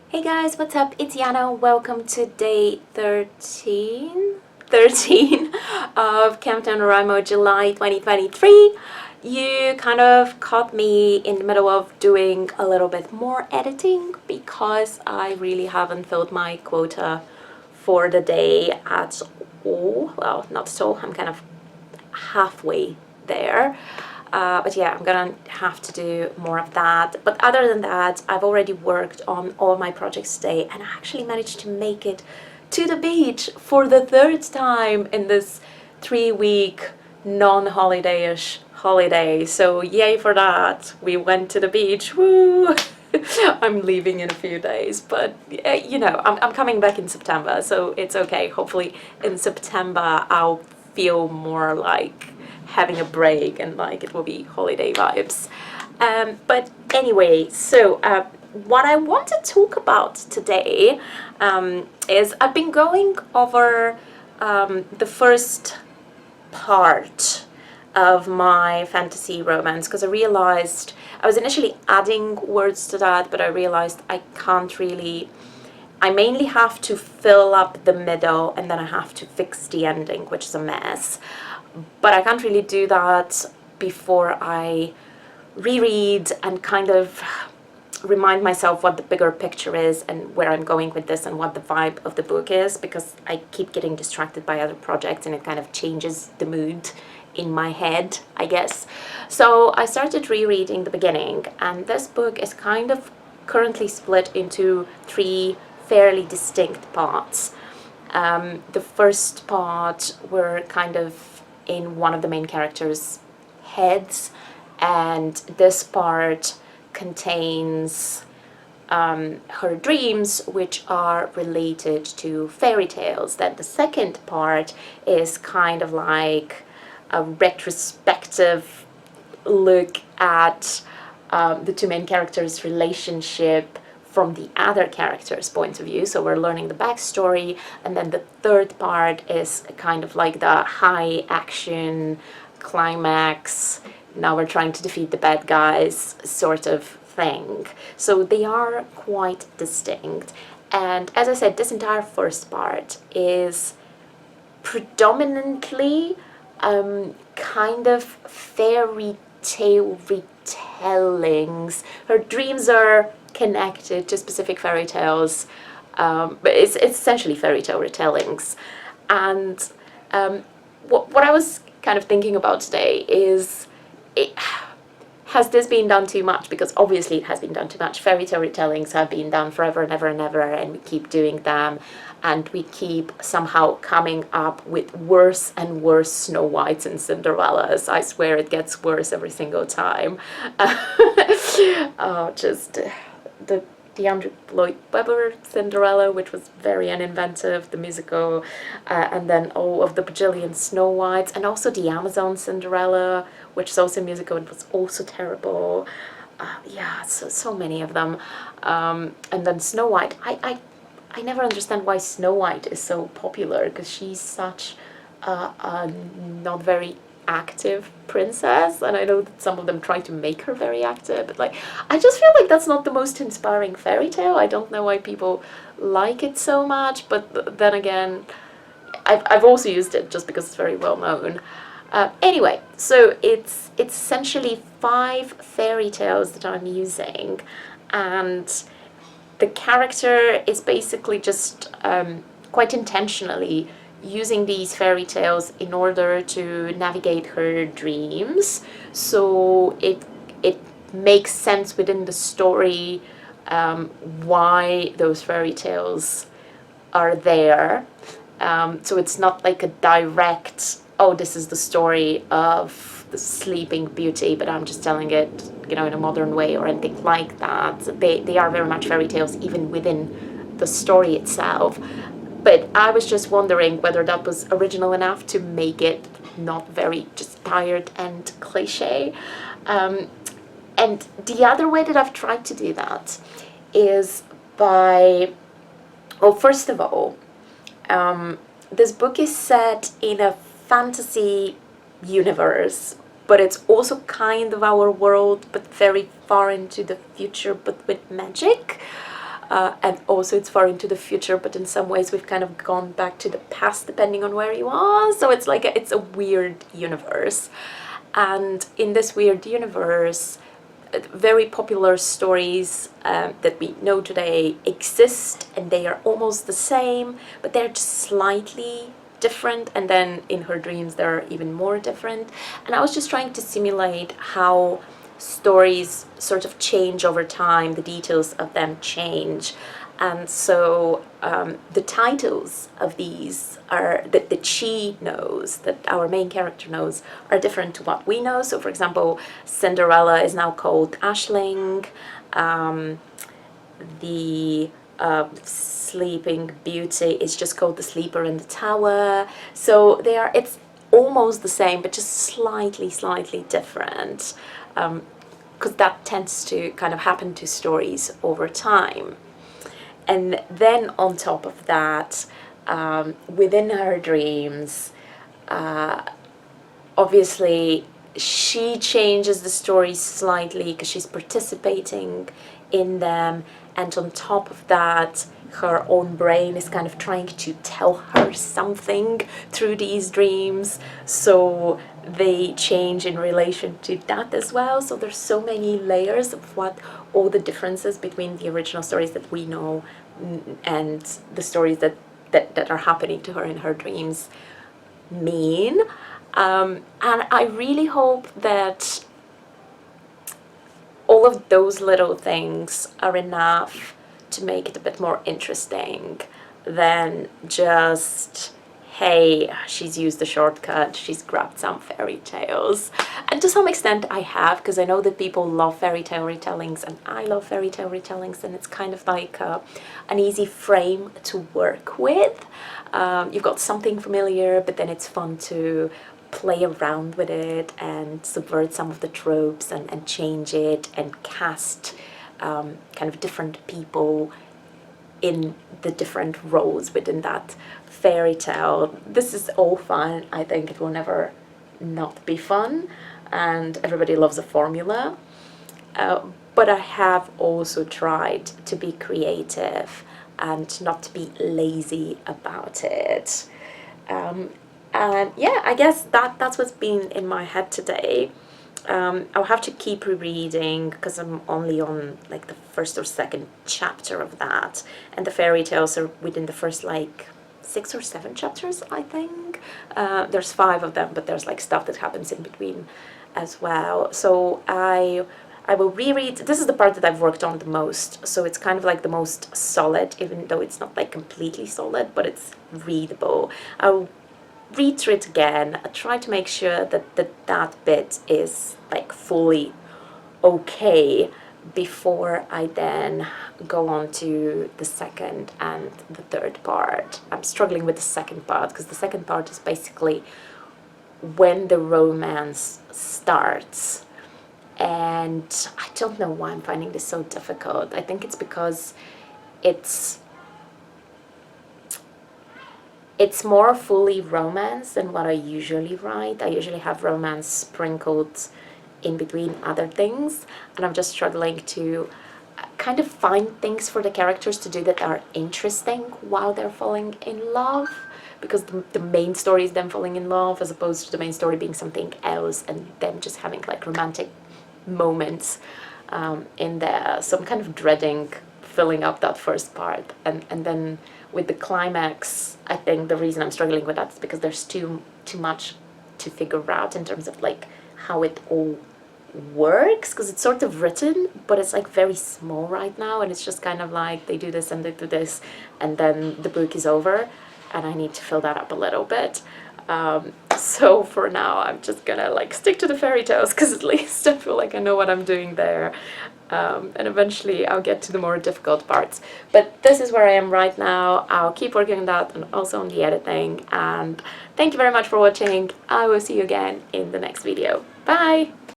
Hey guys, what's up? It's Yana. Welcome to day 13 of NaNoWriMo July 2023. You kind of caught me in the middle of doing a little bit more editing because I really haven't filled my quota for the day at all. Well, not at all. I'm kind of halfway there. But yeah, I'm gonna have to do more of that. But other than that, I've already worked on all my projects today and I actually managed to make it to the beach for the third time in this 3-week non-holiday-ish holiday. So yay for that. We went to the beach, woo! I'm leaving in a few days, but you know, I'm coming back in September, so it's okay. Hopefully in September I'll feel more like having a break and like it will be holiday vibes. But anyway, so what I want to talk about today is I've been going over the first part of my fantasy romance because I realized I was initially adding words to that, but I realized I can't really. I mainly have to fill up the middle and then I have to fix the ending, which is a mess. But I can't really do that before I reread and kind of remind myself what the bigger picture is and where I'm going with this and what the vibe of the book is, because I keep getting distracted by other projects and it kind of changes the mood in my head, I guess. So I started rereading the beginning, and this book is kind of currently split into 3 fairly distinct parts. The first part were kind of in one of the main characters' heads, and this part contains her dreams, which are related to fairy tales. Then the second part is kind of like a retrospective look at the 2 main characters' relationship from the other character's point of view, so we're learning the backstory. And then the third part is kind of like the high action climax, now we're trying to defeat the bad guys sort of thing. So they are quite distinct. And as I said, this entire first part is predominantly kind of fairy tale retellings. Her dreams are connected to specific fairy tales, but it's essentially fairy tale retellings. And what I was kind of thinking about today is, has this been done too much? Because obviously it has been done too much. Fairy tale retellings have been done forever and ever and ever, and we keep doing them, and we keep somehow coming up with worse and worse Snow Whites and Cinderellas. I swear it gets worse every single time. Oh, just the Andrew Lloyd Webber Cinderella, which was very uninventive, the musical, and then all of the bajillion Snow Whites, and also the Amazon Cinderella, which is also a musical and was also terrible. Yeah, so many of them. And then Snow White. I never understand why Snow White is so popular, because she's such a not very active princess, and I know that some of them try to make her very active, but like, I just feel like that's not the most inspiring fairy tale. I don't know why people like it so much, but then again, I've also used it just because it's very well known. Anyway, so it's essentially 5 fairy tales that I'm using, and the character is basically just quite intentionally using these fairy tales in order to navigate her dreams, so it makes sense within the story why those fairy tales are there. So it's not like a direct, oh, this is the story of the Sleeping Beauty, but I'm just telling it, you know, in a modern way or anything like that. They are very much fairy tales even within the story itself. But I was just wondering whether that was original enough to make it not very just tired and cliche. And the other way that I've tried to do that is by, well, first of all, this book is set in a fantasy universe, but it's also kind of our world, but very far into the future, but with magic. and also it's far into the future, but in some ways we've kind of gone back to the past depending on where you are. So it's like it's a weird universe. And in this weird universe, very popular stories that we know today exist, and they are almost the same, but they're just slightly different, and then in her dreams they're even more different. And I was just trying to simulate how stories sort of change over time, the details of them change. And so the titles of these are that she knows, that our main character knows, are different to what we know. So for example, Cinderella is now called Aisling. The Sleeping Beauty is just called the Sleeper in the Tower. So it's almost the same, but just slightly different, because that tends to kind of happen to stories over time. And then on top of that, within her dreams, obviously she changes the stories slightly because she's participating in them, and on top of that, her own brain is kind of trying to tell her something through these dreams, so they change in relation to that as well. So there's so many layers of what all the differences between the original stories that we know and the stories that are happening to her in her dreams mean. And I really hope that all of those little things are enough to make it a bit more interesting than just, hey, she's used the shortcut, she's grabbed some fairy tales. And to some extent I have, because I know that people love fairy tale retellings, and I love fairy tale retellings, and it's kind of like an easy frame to work with. You've got something familiar, but then it's fun to play around with it and subvert some of the tropes and change it and cast kind of different people in the different roles within that fairy tale. This is all fun. I think it will never not be fun, and everybody loves a formula. But I have also tried to be creative and not to be lazy about it. And yeah, I guess that's what's been in my head today. I'll have to keep rereading because I'm only on like the first or second chapter of that, and the fairy tales are within the first like 6 or 7 chapters, I think. There's 5 of them, but there's like stuff that happens in between as well. So I will reread. This is the part that I've worked on the most, so it's kind of like the most solid, even though it's not like completely solid, but it's readable. I'll read through it again. I try to make sure that bit is like fully okay before I then go on to the second and the third part. I'm struggling with the second part because the second part is basically when the romance starts, and I don't know why I'm finding this so difficult. I think it's because it's more fully romance than what I usually write. I usually have romance sprinkled in between other things, and I'm just struggling to kind of find things for the characters to do that are interesting while they're falling in love, because the main story is them falling in love as opposed to the main story being something else and them just having like romantic moments in there. So I'm kind of dreading filling up that first part, and then with the climax, I think the reason I'm struggling with that is because there's too much to figure out in terms of like how it all works, because it's sort of written, but it's like very small right now, and it's just kind of like they do this and they do this, and then the book is over, and I need to fill that up a little bit. So for now, I'm just gonna like stick to the fairy tales, because at least I feel like I know what I'm doing there. And eventually I'll get to the more difficult parts. But this is where I am right now. I'll keep working on that and also on the editing. And thank you very much for watching. I will see you again in the next video. Bye!